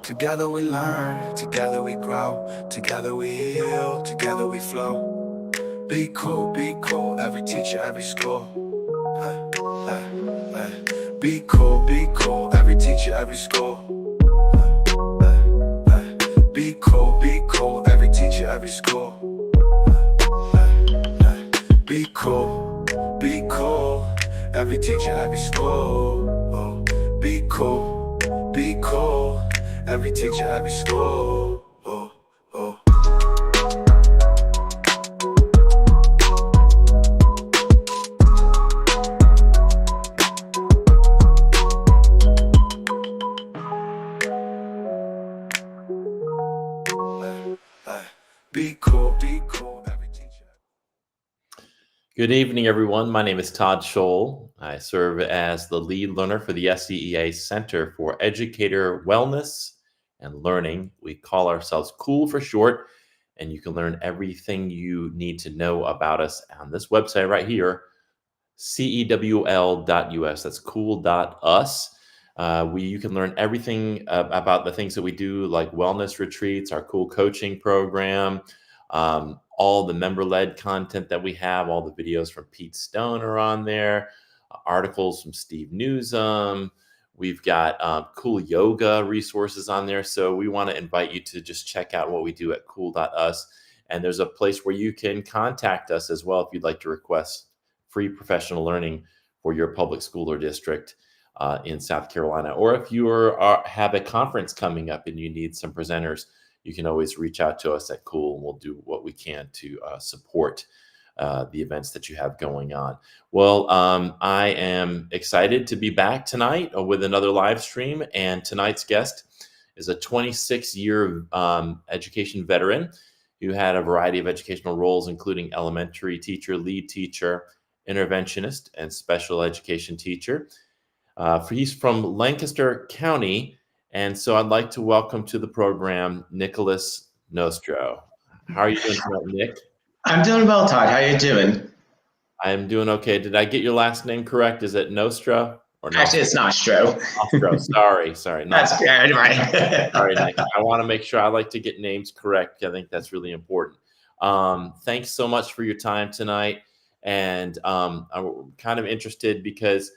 Together we learn, together we grow, together we heal, together we flow. Be cool, every teacher, every school. Be cool, every teacher, every school. Be cool, every teacher, every school. Be cool, every teacher, every school. Be cool, every teacher, every school. Be cool, every teacher. Good evening, everyone. My name is Todd Scholl. I serve as the lead learner for the SDEA Center for Educator Wellness and Learning. We call ourselves COOL for short, and you can learn everything you need to know about us on this website right here, cewl.us. That's cool.us. You can learn everything about the things that we do, like wellness retreats, our cool coaching program, all the member-led content that we have, all the videos from Pete Stone are on there, articles from Steve Newsom. We've got cool yoga resources on there. So we want to invite you to just check out what we do at cool.us. And there's a place where you can contact us as well if you'd like to request free professional learning for your public school or district in South Carolina. Or if you have a conference coming up and you need some presenters, you can always reach out to us at Cool, and we'll do what we can to support the events that you have going on. Well, I am excited to be back tonight with another live stream, and tonight's guest is a 26-year education veteran who had a variety of educational roles, including elementary teacher, lead teacher, interventionist, and special education teacher. He's from Lancaster County, and so I'd like to welcome to the program Nicholas Nostro. How are you doing tonight, Nick? I'm doing well, Todd. How are you doing? I'm doing okay. Did I get your last name correct? Is it Nostro or Nostro? Actually, it's Nostro. Nostro. Sorry. That's good, right? Sorry, Nick. I want to make sure I like to get names correct. I think that's really important. Thanks so much for your time tonight. And I'm kind of interested because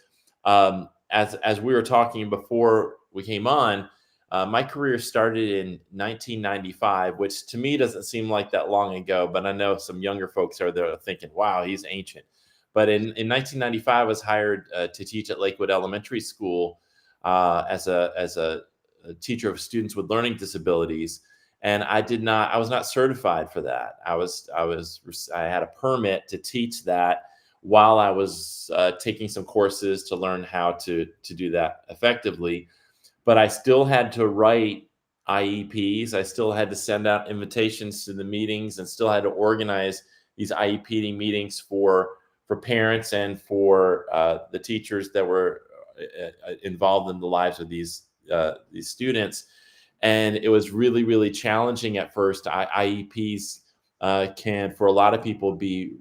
as we were talking before we came on, my career started in 1995, which to me doesn't seem like that long ago, but I know some younger folks are there thinking, wow, he's ancient. But in 1995, I was hired to teach at Lakewood Elementary School as a teacher of students with learning disabilities. And I was not certified for that. I had a permit to teach that while I was taking some courses to learn how to do that effectively. But I still had to write IEPs. I still had to send out invitations to the meetings and still had to organize these IEP meetings for parents and for the teachers that were involved in the lives of these students. And it was really, really challenging at first. IEPs can, for a lot of people, be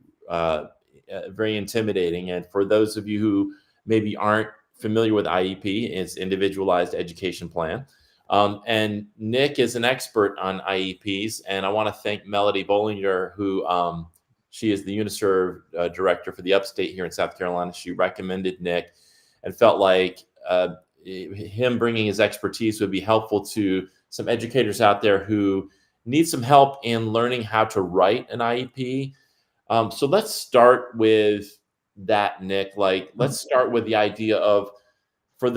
very intimidating. And for those of you who maybe aren't familiar with IEP, it's individualized education plan. And Nick is an expert on IEPs. And I want to thank Melody Bollinger, who she is the UniServe director for the upstate here in South Carolina. She recommended Nick and felt like him bringing his expertise would be helpful to some educators out there who need some help in learning how to write an IEP. So let's start with that, Nick. Let's start with the idea of, for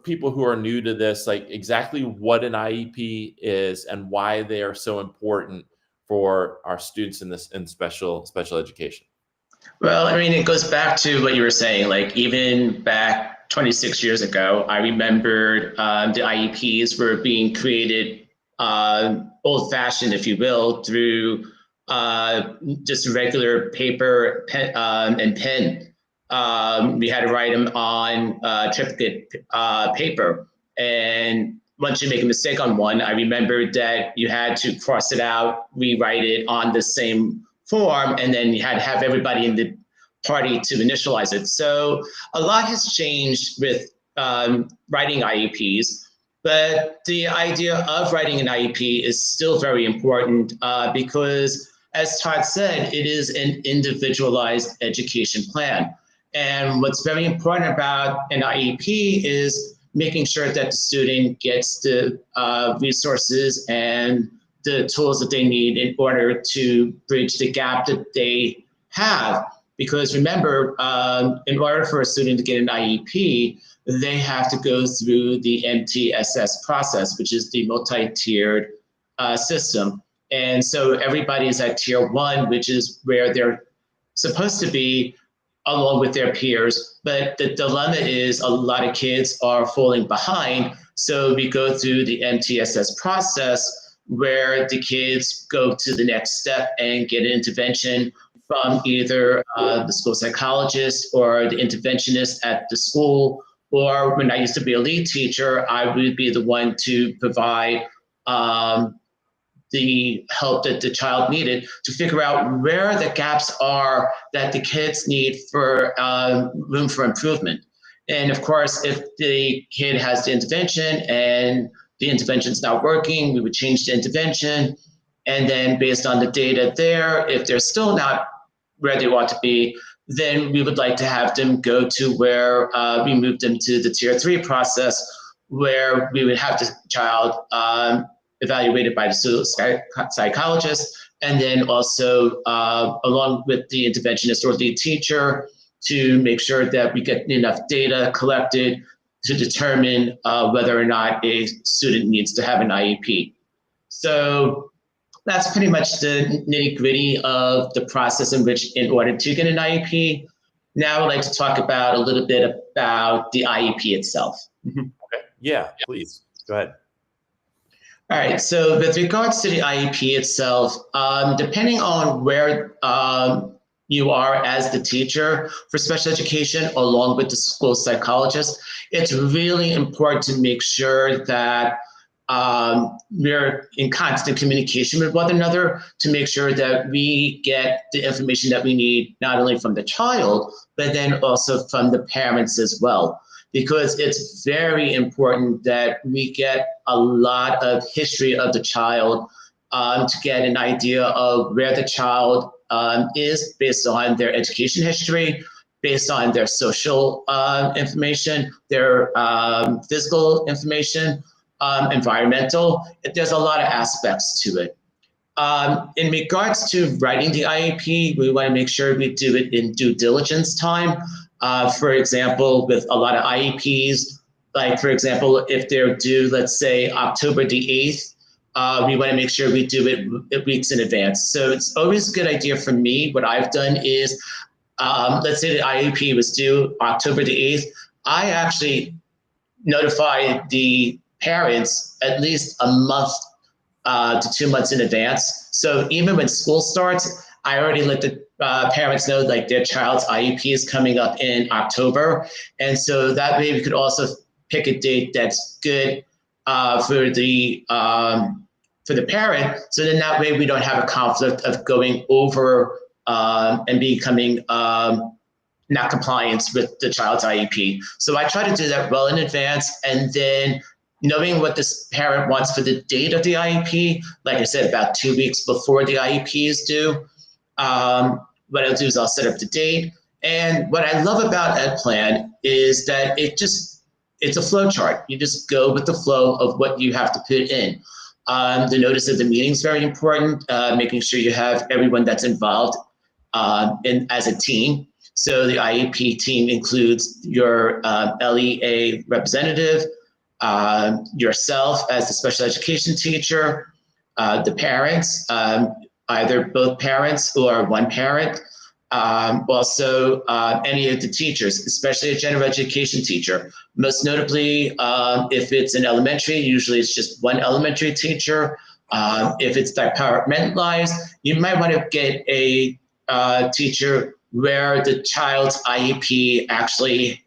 people who are new to this, exactly what an IEP is and why they are so important for our students in special education. Well, I mean, it goes back to what you were saying. Even back 26 years ago, I remembered the IEPs were being created old-fashioned, if you will, through just regular paper and pen. We had to write them on triplicate paper. And once you make a mistake on one, I remembered that you had to cross it out, rewrite it on the same form, and then you had to have everybody in the party to initialize it. So a lot has changed with writing IEPs, but the idea of writing an IEP is still very important because, as Todd said, it is an individualized education plan. And what's very important about an IEP is making sure that the student gets the resources and the tools that they need in order to bridge the gap that they have. Because remember, in order for a student to get an IEP, they have to go through the MTSS process, which is the multi-tiered system. And so everybody is at tier 1, which is where they're supposed to be along with their peers. But the dilemma is a lot of kids are falling behind. So we go through the MTSS process where the kids go to the next step and get an intervention from either the school psychologist or the interventionist at the school. Or when I used to be a lead teacher, I would be the one to provide the help that the child needed to figure out where the gaps are that the kids need for room for improvement. And of course, if the kid has the intervention and the intervention's not working, we would change the intervention. And then based on the data there, if they're still not where they want to be, then we would like to have them go to where we move them to the tier 3 process, where we would have the child evaluated by the psychologist, and then also along with the interventionist or lead teacher to make sure that we get enough data collected to determine whether or not a student needs to have an IEP. So that's pretty much the nitty-gritty of the process in order to get an IEP. Now I'd like to talk about a little bit about the IEP itself. Okay. Yeah, please. Go ahead. All right, so with regards to the IEP itself, depending on where you are as the teacher for special education, along with the school psychologist, it's really important to make sure that we're in constant communication with one another to make sure that we get the information that we need, not only from the child, but then also from the parents as well. Because it's very important that we get a lot of history of the child to get an idea of where the child is based on their education history, based on their social information, their physical information, environmental. There's a lot of aspects to it. In regards to writing the IEP, we want to make sure we do it in due diligence time. For example, with a lot of IEPs, like for example, if they're due, let's say October the 8th, we want to make sure we do it weeks in advance. So it's always a good idea for me. What I've done is, let's say the IEP was due October the 8th. I actually notify the parents at least a month to 2 months in advance. So even when school starts, I already let the parents know like their child's IEP is coming up in October. And so that way we could also pick a date that's good for the parent. So then that way we don't have a conflict of going over and becoming not compliance with the child's IEP. So I try to do that well in advance, and then knowing what this parent wants for the date of the IEP, like I said, about 2 weeks before the IEP is due, what I'll do is I'll set up the date. And what I love about EdPlan is that it's a flow chart. You just go with the flow of what you have to put in. The notice of the meeting is very important, making sure you have everyone that's involved as a team. So the IEP team includes your LEA representative, yourself as the special education teacher, the parents, either both parents or one parent, also any of the teachers, especially a general education teacher. Most notably, if it's an elementary, usually it's just one elementary teacher. If it's departmentalized, you might want to get a teacher where the child's IEP actually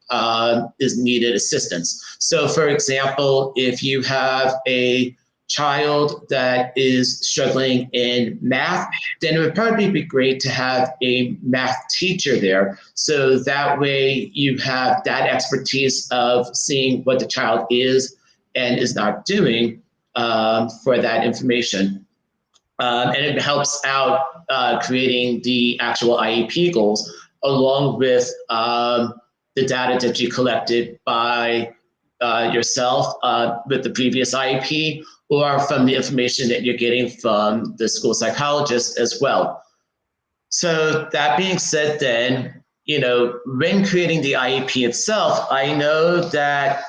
is needed assistance. So for example, if you have a child that is struggling in math, then it would probably be great to have a math teacher there. So that way you have that expertise of seeing what the child is and is not doing for that information. And it helps out creating the actual IEP goals along with the data that you collected by yourself with the previous IEP or from the information that you're getting from the school psychologist as well. So that being said, then, when creating the IEP itself, I know that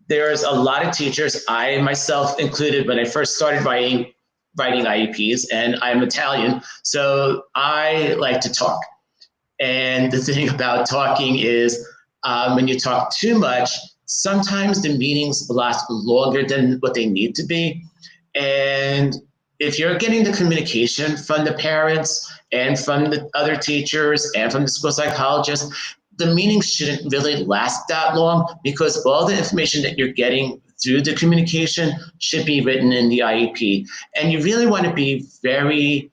there's a lot of teachers, I myself included, when I first started writing IEPs, and I'm Italian, so I like to talk. And the thing about talking is when you talk too much, sometimes the meetings last longer than what they need to be. And if you're getting the communication from the parents and from the other teachers and from the school psychologist, the meetings shouldn't really last that long, because all the information that you're getting through the communication should be written in the IEP. And you really want to be very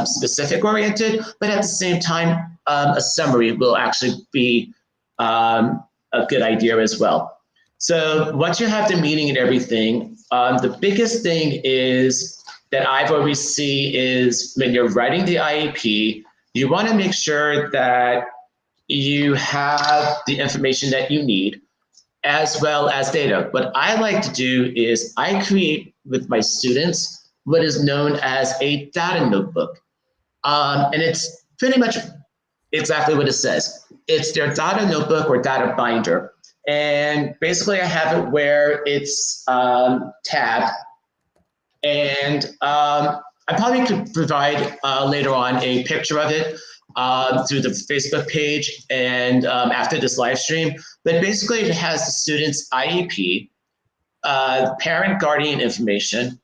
specific oriented, but at the same time, a summary will actually be a good idea as well. So once you have the meeting and everything, the biggest thing is that I've always see is when you're writing the IEP, you want to make sure that you have the information that you need as well as data. What I like to do is I create with my students what is known as a data notebook. And it's pretty much exactly what it says. It's their data notebook or data binder. And basically I have it where it's tabbed. And I probably could provide later on a picture of it through the Facebook page and after this live stream. But basically it has the student's IEP, parent guardian information,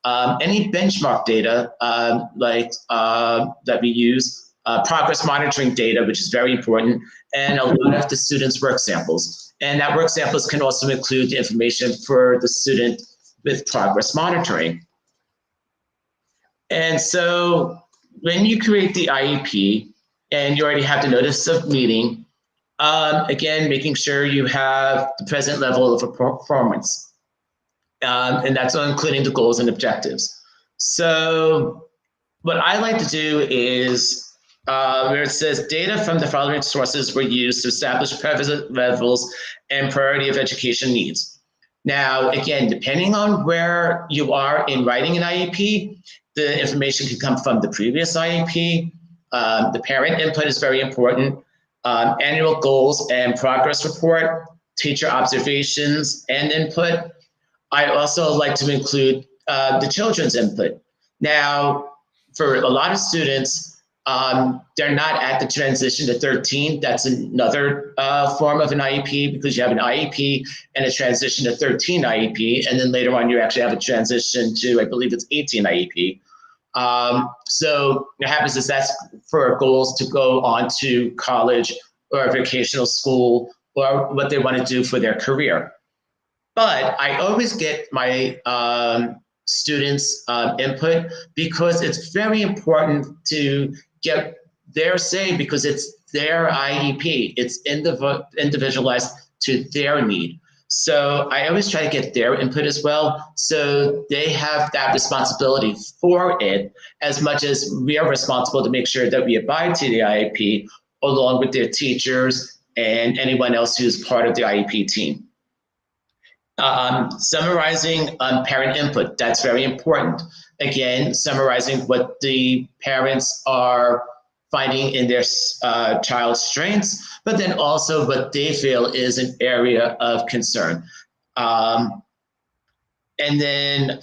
any benchmark data that we use, progress monitoring data, which is very important, and a lot of the student's work samples. And that work samples can also include the information for the student with progress monitoring. And so when you create the IEP and you already have the notice of meeting, again, making sure you have the present level of performance. And that's including the goals and objectives. So what I like to do is where it says data from the following sources were used to establish present levels and priority of education needs. Now, again, depending on where you are in writing an IEP, the information can come from the previous IEP. The parent input is very important. Annual goals and progress report, teacher observations and input. I also like to include the children's input. Now, for a lot of students, they're not at the transition to 13. That's another form of an IEP, because you have an IEP and a transition to 13 IEP, and then later on you actually have a transition to, I believe it's 18 IEP. So what happens is that's for goals to go on to college or vocational school or what they want to do for their career. But I always get my students' input, because it's very important to get their say, because it's their IEP. It's individualized to their need. So I always try to get their input as well, so they have that responsibility for it, as much as we are responsible to make sure that we abide to the IEP, along with their teachers and anyone else who's part of the IEP team. Summarizing parent input, that's very important. Again, summarizing what the parents are finding in their child's strengths, but then also what they feel is an area of concern. And then,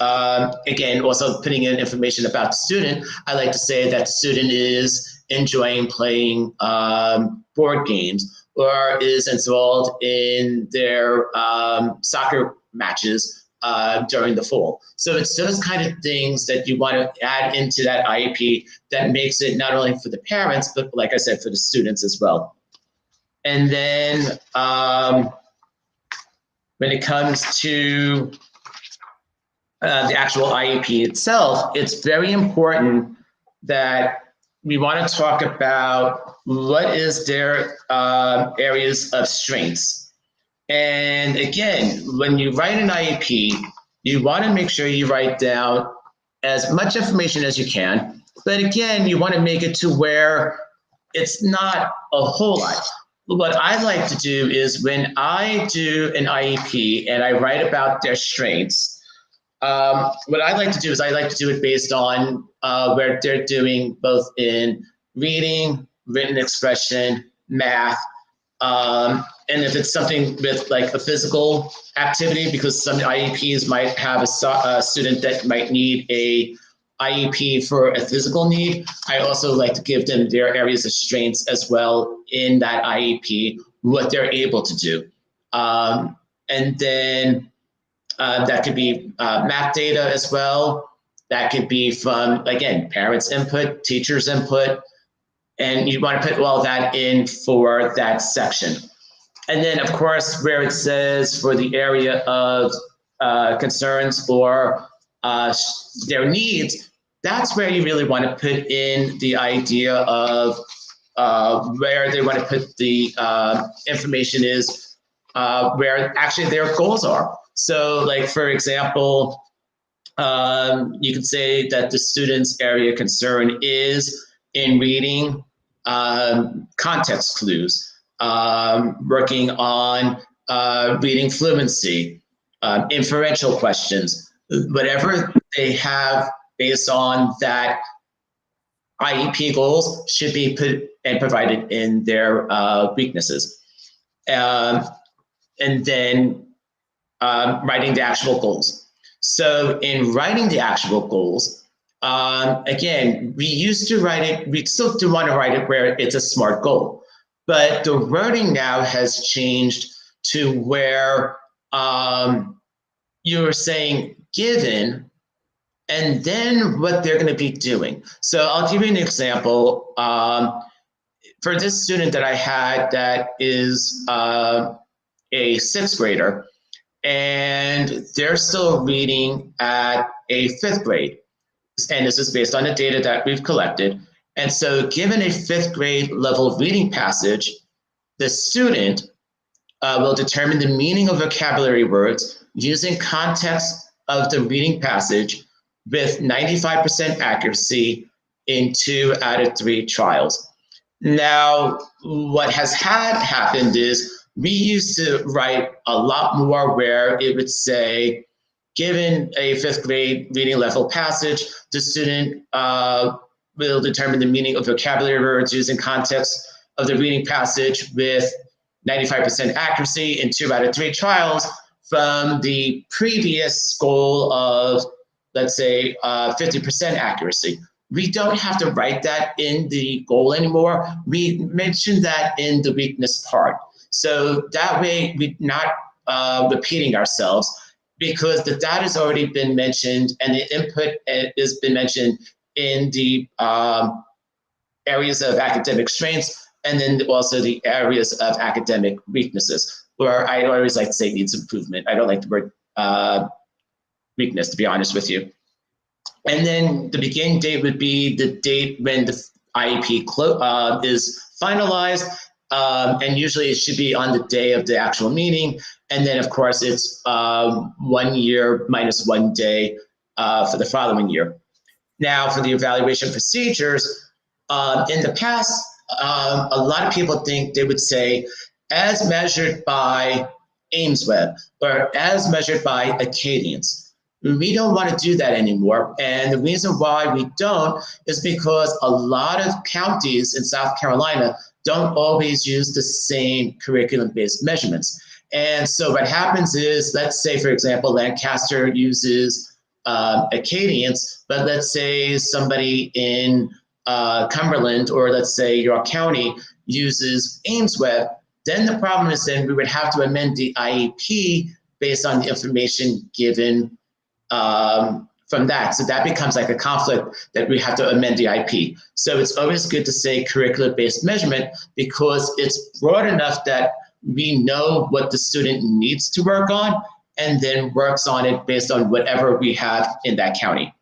again, also putting in information about the student. I like to say that the student is enjoying playing board games, or is enthralled in their soccer matches during the fall. So it's those kind of things that you want to add into that IEP that makes it not only for the parents, but like I said, for the students as well. And then when it comes to the actual IEP itself, it's very important that we want to talk about what is their areas of strengths. And again, when you write an IEP, you want to make sure you write down as much information as you can. But again, you want to make it to where it's not a whole lot. What I like to do is when I do an IEP and I write about their strengths, what I like to do is I like to do it based on where they're doing both in reading, written expression, math, and if it's something with like a physical activity, because some IEPs might have a student that might need a IEP for a physical need, I also like to give them their areas of strengths as well in that IEP, what they're able to do. And then that could be math data as well. That could be from, again, parents' input, teachers' input, and you want to put all that in for that section. And then, of course, where it says for the area of concerns or their needs, that's where you really want to put in the idea of where they want to put the information is, where actually their goals are. So, like, for example, you could say that the student's area of concern is in reading context clues, working on reading fluency, inferential questions, whatever they have based on that IEP goals should be put and provided in their weaknesses. And then writing the actual goals. So in writing the actual goals, again, we used to write it, we still do want to write it where it's a SMART goal, but the wording now has changed to where you're saying given, and then what they're going to be doing. So I'll give you an example. For this student that I had that is a sixth grader, and they're still reading at a fifth grade. And this is based on the data that we've collected. And so given a fifth grade level reading passage, the student will determine the meaning of vocabulary words using context of the reading passage with 95% accuracy in 2 out of 3 trials. Now, what has happened is we used to write a lot more where it would say, given a fifth grade reading level passage, the student will determine the meaning of vocabulary words using context of the reading passage with 95% accuracy in 2 out of 3 trials from the previous goal of, let's say, 50% accuracy. We don't have to write that in the goal anymore. We mentioned that in the weakness part. So that way we're not repeating ourselves, because the data has already been mentioned and the input has been mentioned in the areas of academic strengths, and then also the areas of academic weaknesses, or I always like to say needs improvement. I don't like the word weakness, to be honest with you. And then the beginning date would be the date when the IEP is finalized, and usually it should be on the day of the actual meeting. And then, of course, it's 1 year minus 1 day for the following year. Now, for the evaluation procedures, in the past, a lot of people think they would say, as measured by AIMSweb or as measured by Acadians. We don't want to do that anymore. And the reason why we don't is because a lot of counties in South Carolina don't always use the same curriculum-based measurements. And so what happens is, let's say, for example, Lancaster uses Acadians, but let's say somebody in Cumberland, or let's say York County, uses AIMSweb, then the problem is then we would have to amend the IEP based on the information given from that. So that becomes like a conflict that we have to amend the IEP. So it's always good to say curriculum-based measurement, because it's broad enough that we know what the student needs to work on, and then works on it based on whatever we have in that county.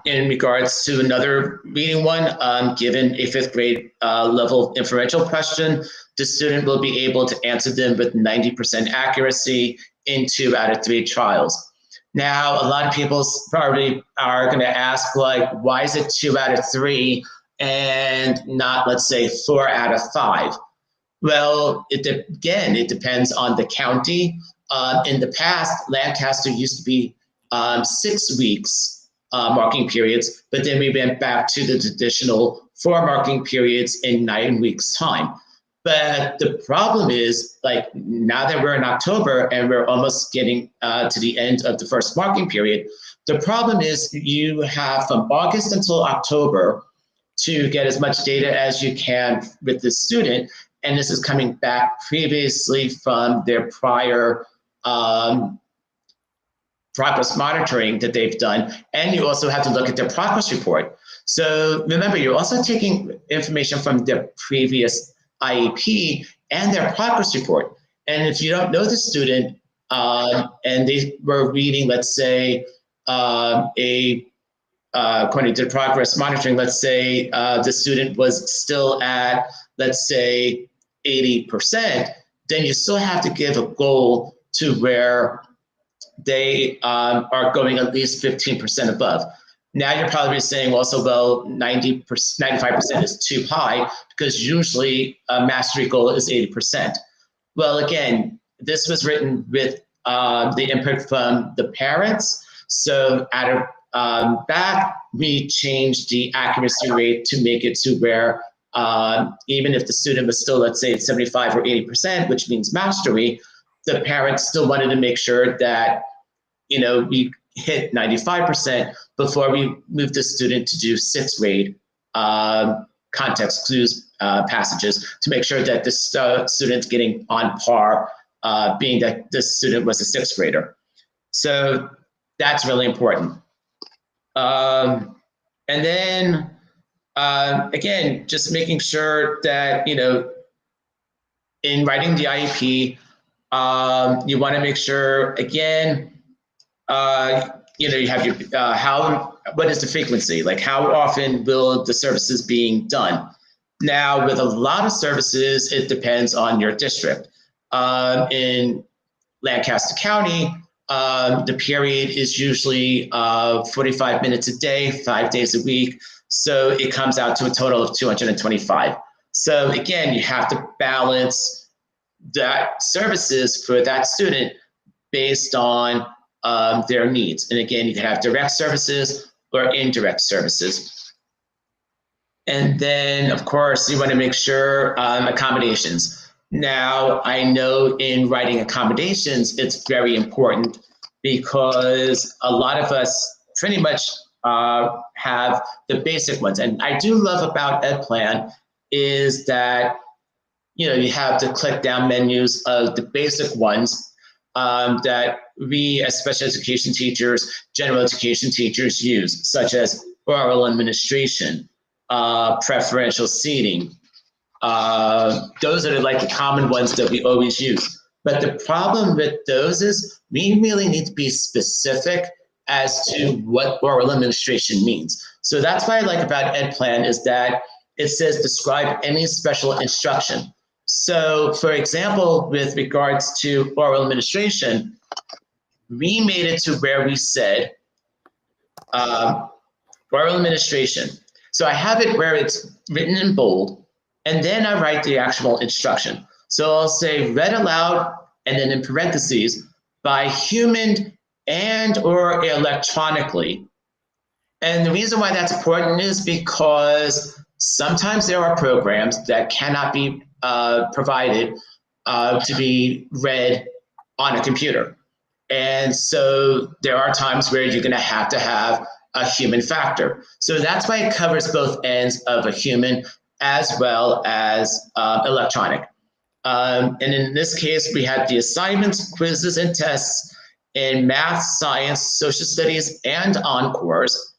In regards to another reading one, given a 5th grade level inferential question, the student will be able to answer them with 90% accuracy in 2 out of 3 trials. Now, a lot of people probably are going to ask, like, why is it 2 out of 3 and not, let's say, 4 out of 5? Well, again, it depends on the county. In the past, Lancaster used to be 6 weeks marking periods, but then we went back to the traditional 4 marking periods in 9 weeks' time. But the problem is, like, now that we're in October and we're almost getting to the end of the first marking period, the problem is you have from August until October to get as much data as you can with the student. And this is coming back previously from their prior progress monitoring that they've done. And you also have to look at their progress report. So remember, you're also taking information from their previous IEP and their progress report. And if you don't know the student and they were reading, let's say, according to progress monitoring, let's say the student was still at, let's say, 80%, then you still have to give a goal to where they are going at least 15% above. Now you're probably saying also, well, 90%, 95% is too high because usually a mastery goal is 80%. Well, again, this was written with the input from the parents. So out of that, we changed the accuracy rate to make it to where even if the student was still, let's say, at 75 or 80%, which means mastery, the parents still wanted to make sure that, you know, we hit 95% before we move the student to do 6th grade context clues passages to make sure that the student's getting on par, being that this student was a 6th grader. So that's really important. And then, again, just making sure that, you know, in writing the IEP, you want to make sure, again, you know, you have your, what is the frequency? Like, how often will the services being done? Now, with a lot of services, it depends on your district. In Lancaster County, the period is usually 45 minutes a day, 5 days a week. So it comes out to a total of 225. So again, you have to balance that services for that student based on their needs. And again, you can have direct services or indirect services. And then, of course, you want to make sure accommodations. Now, I know in writing accommodations, it's very important because a lot of us pretty much have the basic ones. And I do love about EdPlan is that, you know, you have the click down menus of the basic ones that we as special education teachers, general education teachers use, such as oral administration, preferential seating. Those are like the common ones that we always use. But the problem with those is we really need to be specific as to what oral administration means. So that's what I like about EdPlan is that it says describe any special instruction. So for example, with regards to oral administration, we made it to where we said oral administration. So I have it where it's written in bold, and then I write the actual instruction. So I'll say read aloud, and then in parentheses, by human and or electronically. And the reason why that's important is because sometimes there are programs that cannot be provided to be read on a computer. And so there are times where you're going to have a human factor. So that's why it covers both ends of a human as well as electronic. And in this case, we had the assignments, quizzes, and tests in math, science, social studies, and encores.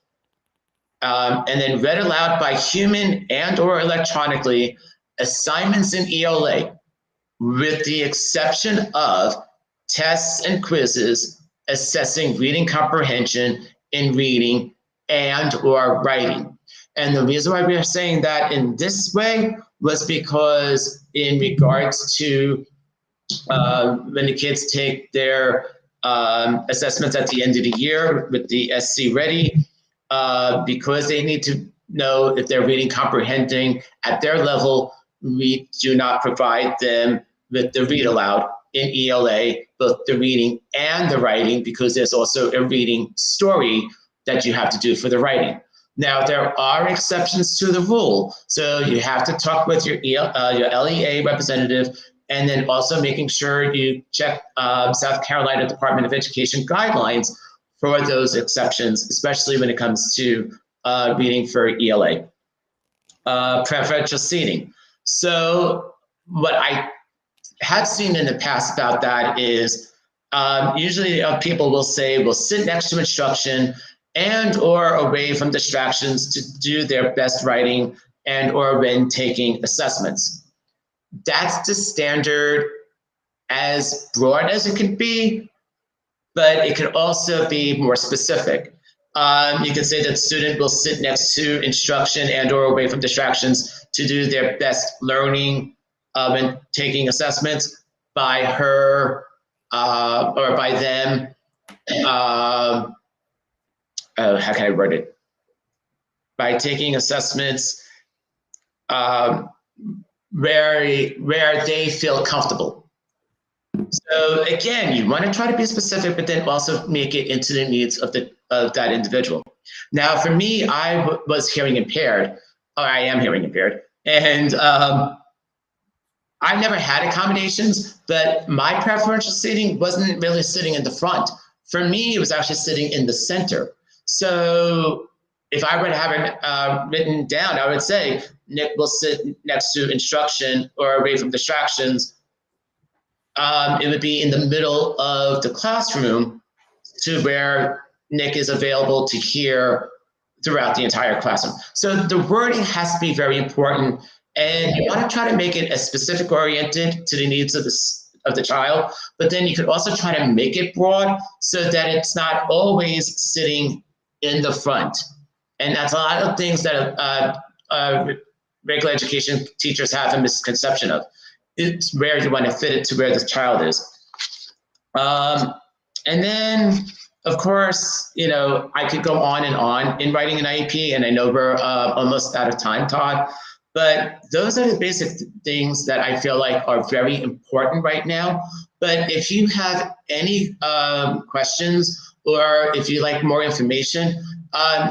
And then read aloud by human and or electronically, assignments in ELA. with the exception of tests and quizzes assessing reading comprehension in reading and or writing. And the reason why we are saying that in this way was because in regards to when the kids take their assessments at the end of the year with the SC Ready, because they need to know if they're reading comprehending at their level, we do not provide them with the read aloud in ELA, both the reading and the writing, because there's also a reading story that you have to do for the writing. Now, there are exceptions to the rule. So you have to talk with your LEA representative, and then also making sure you check South Carolina Department of Education guidelines for those exceptions, especially when it comes to reading for ELA. Preferential seating. So what I have seen in the past about that is usually people will say, we'll sit next to instruction and or away from distractions to do their best writing and or when taking assessments. That's the standard as broad as it can be, but it could also be more specific. You could say that student will sit next to instruction and or away from distractions to do their best learning when taking assessments by her or by them. How can I word it? By taking assessments where they feel comfortable. So again, you want to try to be specific, but then also make it into the needs of that individual. Now, for me, I was hearing impaired, or I am hearing impaired, and I never had accommodations, but my preferential seating wasn't really sitting in the front. For me, it was actually sitting in the center. So if I were to have it written down, I would say Nick will sit next to instruction or away from distractions. It would be in the middle of the classroom to where Nick is available to hear throughout the entire classroom. So the wording has to be very important, and you want to try to make it as specific oriented to the needs of the child, but then you could also try to make it broad so that it's not always sitting in the front. And that's a lot of things that regular education teachers have a misconception of. It's where you want to fit it to where the child is. And then, of course, I could go on and on in writing an IEP, and I know we're almost out of time, Todd, but those are the basic things that I feel like are very important right now. But if you have any questions, or if you like more information,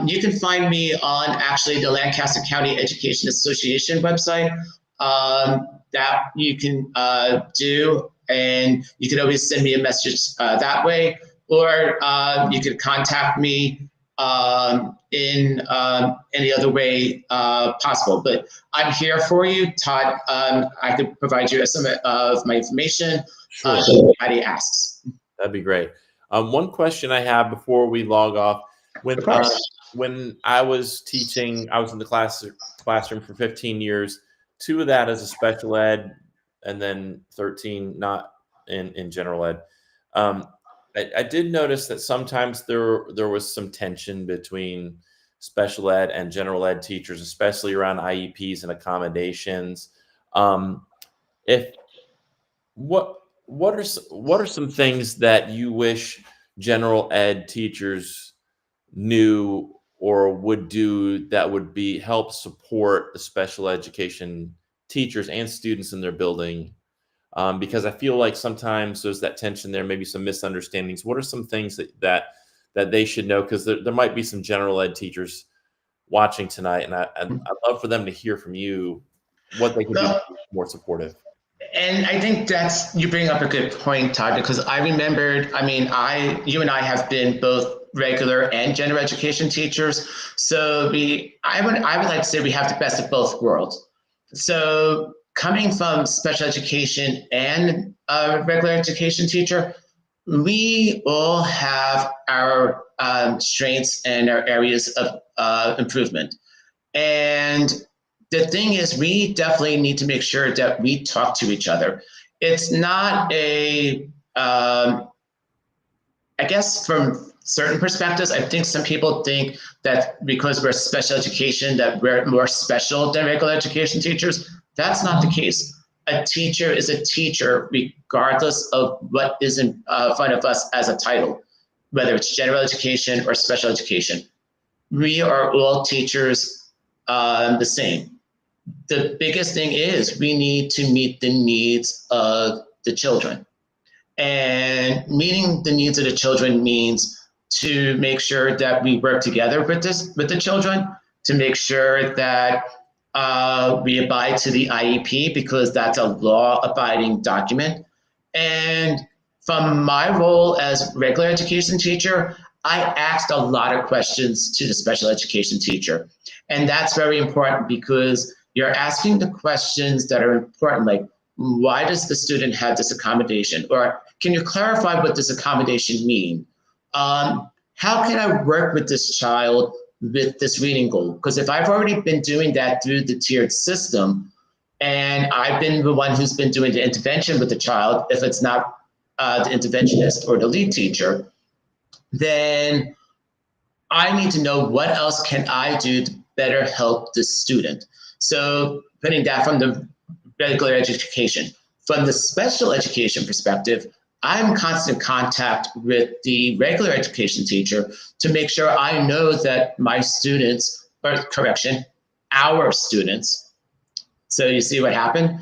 you can find me on actually the Lancaster County Education Association website. That you can do, and you can always send me a message that way, or you could contact me in any other way possible. But I'm here for you, Todd. I could provide you some of my information. Sure. If anybody asks. That'd be great. One question I have before we log off: when I was teaching, I was in the classroom for 15 years. 2 of that as a special ed, and then 13 not in general ed. I did notice that sometimes there was some tension between special ed and general ed teachers, especially around IEPs and accommodations. What are some things that you wish general ed teachers knew or would do that would help support the special education teachers and students in their building? Because I feel like sometimes there's that tension there, maybe some misunderstandings. What are some things that they should know? Because there might be some general ed teachers watching tonight, and I'd love for them to hear from you what they can do to be more supportive. And I think you bring up a good point, Todd, because I remembered, you and I have been both regular and general education teachers. So I would like to say we have the best of both worlds. So coming from special education and a regular education teacher, we all have our strengths and our areas of improvement. And the thing is, we definitely need to make sure that we talk to each other. it's not I guess from certain perspectives, I think some people think that because we're special education, that we're more special than regular education teachers. That's not the case. A teacher is a teacher, regardless of what is in front of us as a title, whether it's general education or special education. We are all teachers the same. The biggest thing is we need to meet the needs of the children. And meeting the needs of the children means to make sure that we work together with the children, to make sure that we abide to the IEP, because that's a law-abiding document. And from my role as regular education teacher, I asked a lot of questions to the special education teacher. And that's very important, because you're asking the questions that are important, like, why does the student have this accommodation? Or can you clarify what this accommodation mean? How can I work with this child with this reading goal? Because if I've already been doing that through the tiered system, and I've been the one who's been doing the intervention with the child, if it's not the interventionist or the lead teacher, then I need to know what else can I do to better help the student. So putting that from the regular education. From the special education perspective, I'm in constant contact with the regular education teacher to make sure I know that my students, or correction, our students. So you see what happened?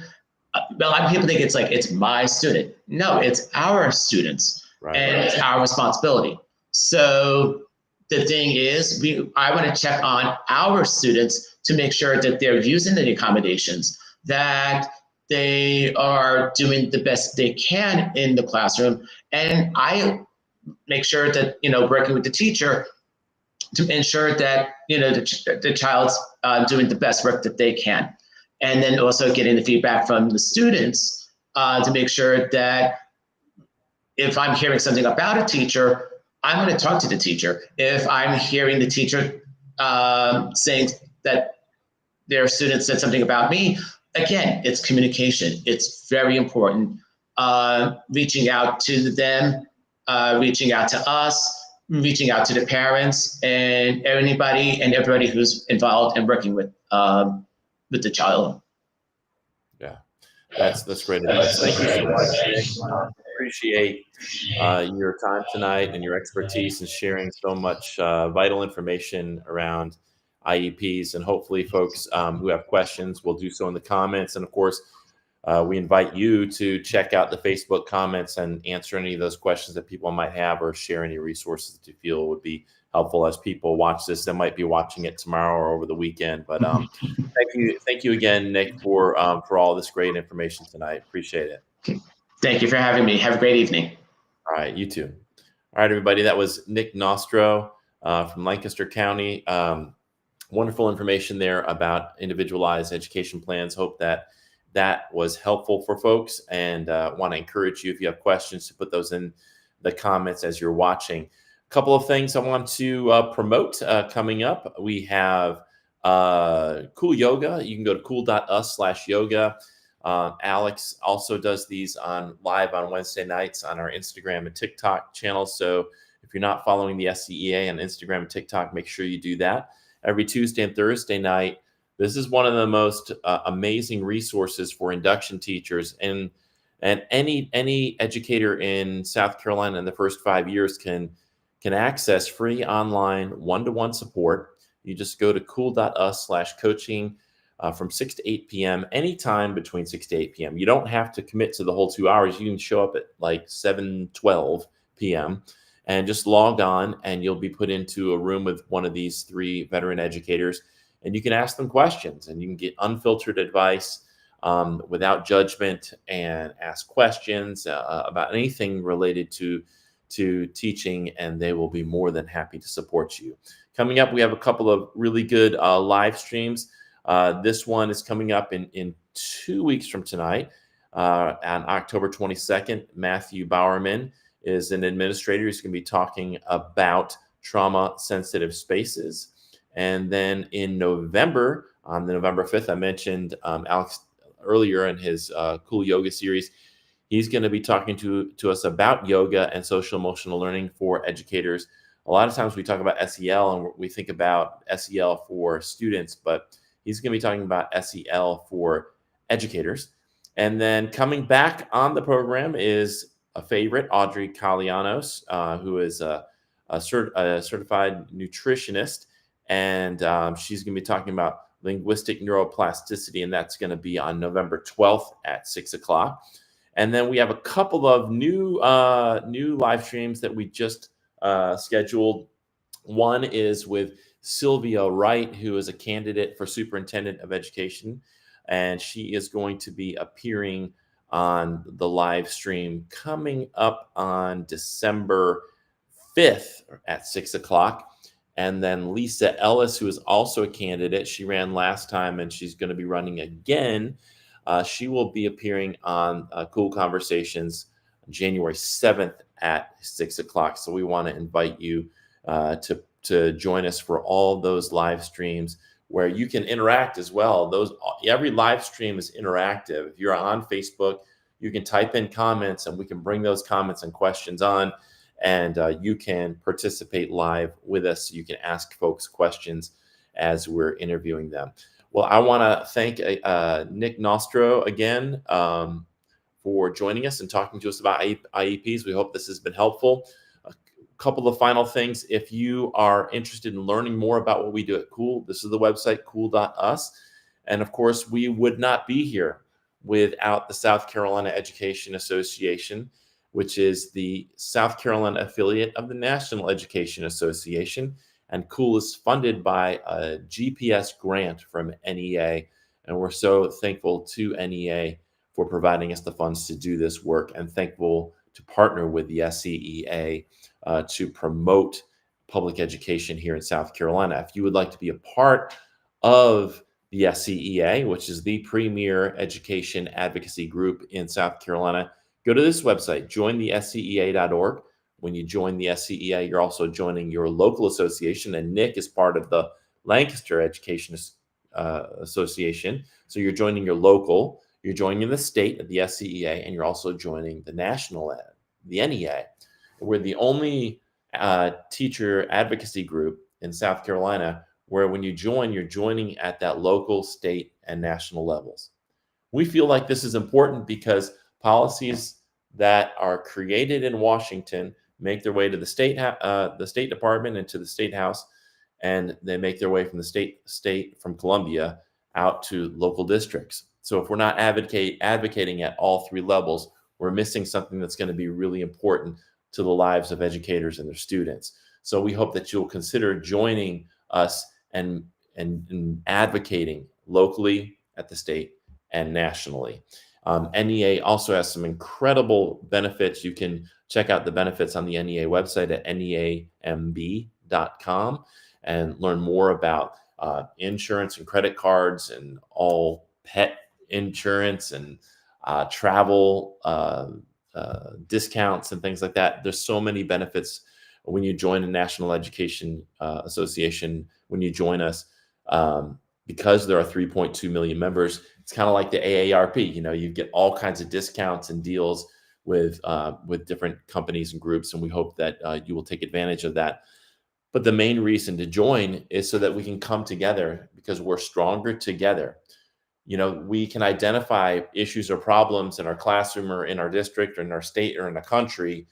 A lot of people think it's like, it's my student. No, it's our students, and it's our responsibility. So the thing is, I want to check on our students to make sure that they're using the accommodations, that they are doing the best they can in the classroom. And I make sure that, working with the teacher to ensure that, the child's doing the best work that they can. And then also getting the feedback from the students to make sure that if I'm hearing something about a teacher, I'm going to talk to the teacher. If I'm hearing the teacher saying that their student said something about me, again, it's communication. It's very important. Reaching out to them, reaching out to us, reaching out to the parents, and everybody who's involved in working with the child. Yeah, that's great advice. Thank you so much, Nick. Appreciate your time tonight and your expertise in sharing so much vital information around IEPs. And hopefully folks who have questions will do so in the comments. And of course, we invite you to check out the Facebook comments and answer any of those questions that people might have, or share any resources that you feel would be helpful as people watch this. They might be watching it tomorrow or over the weekend. But thank you again, Nick, for all this great information tonight. Appreciate it. Thank you for having me. Have a great evening. All right, you too. All right, everybody. That was Nick Nostro from Lancaster County. Wonderful information there about individualized education plans. Hope that was helpful for folks, and want to encourage you, if you have questions, to put those in the comments as you're watching. A couple of things I want to promote coming up. We have Cool Yoga. You can go to cool.us/yoga. Alex also does these live on Wednesday nights on our Instagram and TikTok channels. So if you're not following the SCEA on Instagram and TikTok, make sure you do that. Every Tuesday and Thursday night. This is one of the most amazing resources for induction teachers, and any educator in South Carolina in the first 5 years can access free online one-to-one support. You just go to cool.us/coaching from 6 to 8 p.m. anytime between 6 to 8 p.m. You don't have to commit to the whole 2 hours. You can show up at like 7:12 p.m. and just log on, and you'll be put into a room with one of these 3 veteran educators, and you can ask them questions, and you can get unfiltered advice without judgment, and ask questions about anything related to teaching, and they will be more than happy to support you. Coming up, we have a couple of really good live streams. This one is coming up in 2 weeks from tonight, on October 22nd. Matthew Bowerman is an administrator. He's going to be talking about trauma-sensitive spaces. And then in November, on the November 5th, I mentioned Alex earlier in his Cool Yoga series, He's going to be talking to us about yoga and social emotional learning for educators. A lot of times we talk about SEL and we think about SEL for students, but he's going to be talking about SEL for educators. And then coming back on the program is a favorite, Audrey Kalianos, who is a certified nutritionist. And she's going to be talking about linguistic neuroplasticity, and that's going to be on November 12th at 6 o'clock. And then we have a couple of new live streams that we just scheduled. One is with Sylvia Wright, who is a candidate for superintendent of education, and she is going to be appearing on the live stream coming up on December 5th at 6 o'clock. And then Lisa Ellis, who is also a candidate, she ran last time and she's going to be running again. She will be appearing on Cool Conversations January 7th at 6 o'clock. So we want to invite you to join us for all those live streams where you can interact as well. Every live stream is interactive. If you're on Facebook, you can type in comments and we can bring those comments and questions on, and you can participate live with us. So you can ask folks questions as we're interviewing them. Well, I want to thank Nick Nostro again for joining us and talking to us about IEPs. We hope this has been helpful. A couple of final things. If you are interested in learning more about what we do at Cool, this is the website, cool.us. And of course, we would not be here without the South Carolina Education Association, which is the South Carolina affiliate of the National Education Association. And Cool is funded by a GPS grant from NEA. And we're so thankful to NEA for providing us the funds to do this work, and thankful to partner with the SCEA to promote public education here in South Carolina. If you would like to be a part of the SCEA, which is the premier education advocacy group in South Carolina, go to this website, jointhescea.org. When you join the SCEA, you're also joining your local association, and Nick is part of the Lancaster Education Association. So you're joining your local, you're joining the state of the SCEA, and you're also joining the national, the NEA. We're the only teacher advocacy group in South Carolina where when you join, you're joining at that local, state, and national levels. We feel like this is important because policies that are created in Washington make their way to the State Department and to the State House, and they make their way from the state from Columbia out to local districts. So if we're not advocating at all three levels, we're missing something that's going to be really important to the lives of educators and their students. So we hope that you'll consider joining us and advocating locally, at the state, and nationally. NEA also has some incredible benefits. You can check out the benefits on the NEA website at neamb.com and learn more about insurance and credit cards and all pet insurance and travel discounts and things like that. There's so many benefits when you join the National Education Association, when you join us, because there are 3.2 million members. It's kind of like the AARP. You get all kinds of discounts and deals with different companies and groups, and we hope that you will take advantage of that. But the main reason to join is so that we can come together, because we're stronger together. We can identify issues or problems in our classroom or in our district or in our state or in the country,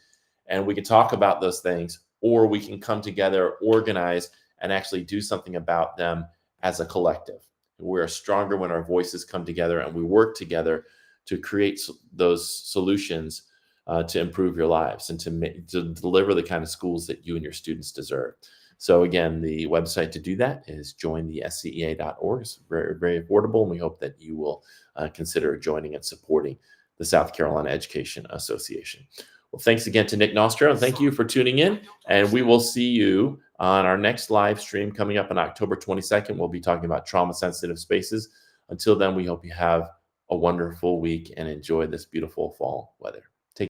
and we can talk about those things, or we can come together, organize, and actually do something about them as a collective. We're stronger when our voices come together and we work together to create those solutions to improve your lives and to deliver the kind of schools that you and your students deserve. So again, the website to do that is jointhescea.org. It's very, very affordable, and we hope that you will consider joining and supporting the South Carolina Education Association. Well, thanks again to Nick Nostro, and thank you for tuning in. And we will see you on our next live stream coming up on October 22nd. We'll be talking about trauma-sensitive spaces. Until then, we hope you have a wonderful week and enjoy this beautiful fall weather.